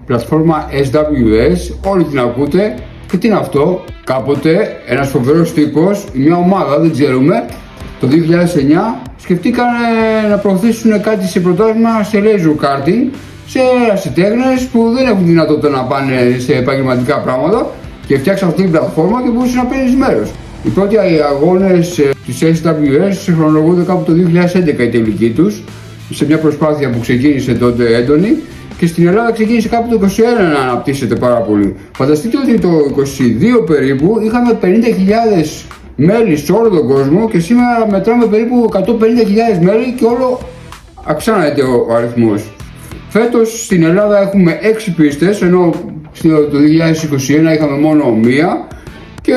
πλατφόρμα SWS, όλοι την ακούτε. Και τι είναι αυτό? Κάποτε ένας φοβερός τύπος, μια ομάδα, δεν ξέρουμε, το 2009 σκεφτήκαν να προωθήσουν κάτι σε πρωτάθλημα σε laser karting, σε ερασιτέχνες που δεν έχουν δυνατότητα να πάνε σε επαγγελματικά πράγματα, και φτιάξαν αυτή την πλατφόρμα και μπορούσε να παίρνεις μέρος. Οι πρώτοι αγώνες της SWS χρονολογούνται κάπου το 2011 η τελική τους, σε μια προσπάθεια που ξεκίνησε τότε έντονη, και στην Ελλάδα ξεκίνησε κάπου το 2021 να αναπτύσσεται πάρα πολύ. Φανταστείτε ότι το 2022 περίπου είχαμε 50.000 μέλη σε όλο τον κόσμο και σήμερα μετράμε περίπου 150.000 μέλη και όλο αυξάνεται ο αριθμός. Φέτος στην Ελλάδα έχουμε 6 πίστες, ενώ το 2021 είχαμε μόνο μία, και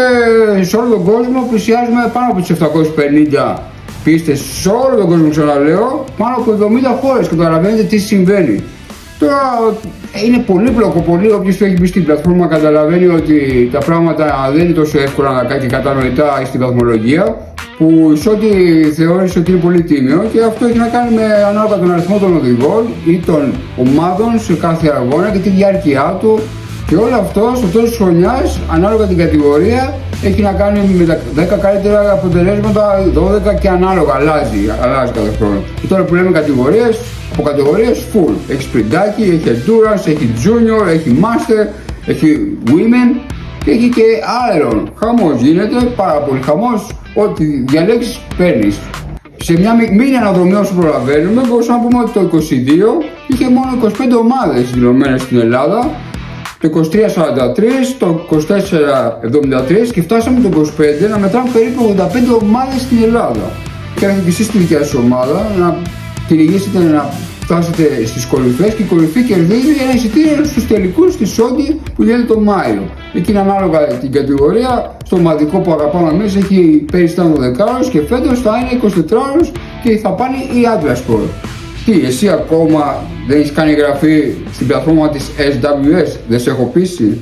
σε όλο τον κόσμο πλησιάζουμε πάνω από τις 750 πίστες σε όλο τον κόσμο, ξαναλέω, πάνω από 70 χώρες. Καταλαβαίνετε τι συμβαίνει. Τώρα είναι πολύπλοκο, πολύ. Όποιος το έχει μπει στην πλατφόρμα καταλαβαίνει ότι τα πράγματα δεν είναι τόσο εύκολα να κάνει κατανοητά στην βαθμολογία, που σε ό,τι θεώρησε ότι είναι πολύ τίμιο, και αυτό έχει να κάνει με ανάλογα τον αριθμό των οδηγών ή των ομάδων σε κάθε αγώνα και τη διάρκεια του, και όλο αυτό στο τέλος της χρονιάς, ανάλογα την κατηγορία, έχει να κάνει με τα 10 καλύτερα αποτελέσματα, 12, και ανάλογα αλλάζει κάθε χρόνο. Και τώρα που λέμε κατηγορίες, από κατηγορίες full. Έχει σπριντάκι, έχει endurance, έχει junior, έχει master, έχει women και έχει και iron. Χαμός γίνεται, πάρα πολύ χαμός. Ό,τι διαλέξεις παίρνεις. Σε μια μικρή αναδρομή όσο προλαβαίνουμε, μπορούσαμε να πούμε ότι το 22 είχε μόνο 25 ομάδες δηλωμένες στην Ελλάδα, το 23-43, το 24-73, και φτάσαμε το 25 να μετράμε περίπου 85 ομάδες στην Ελλάδα. Και έρχεται και εσείς στη δικιά σας ομάδα να κυνηγήσετε να φτάσετε στις κορυφές, και η κορυφή κερδίζει ένα εισιτήριο στους τελικούς της Σόντι που γίνεται το Μάιο. Εκεί ανάλογα την κατηγορία, στο ομαδικό που αγαπάμε εμείς έχει περιστάνω 10 και φέτος θα είναι 24 και θα πάνε οι άντρες σπορ. Τι, εσύ ακόμα δεν έχεις κάνει εγγραφή στην πλατφόρμα της SWS, δεν σε έχω πείσει?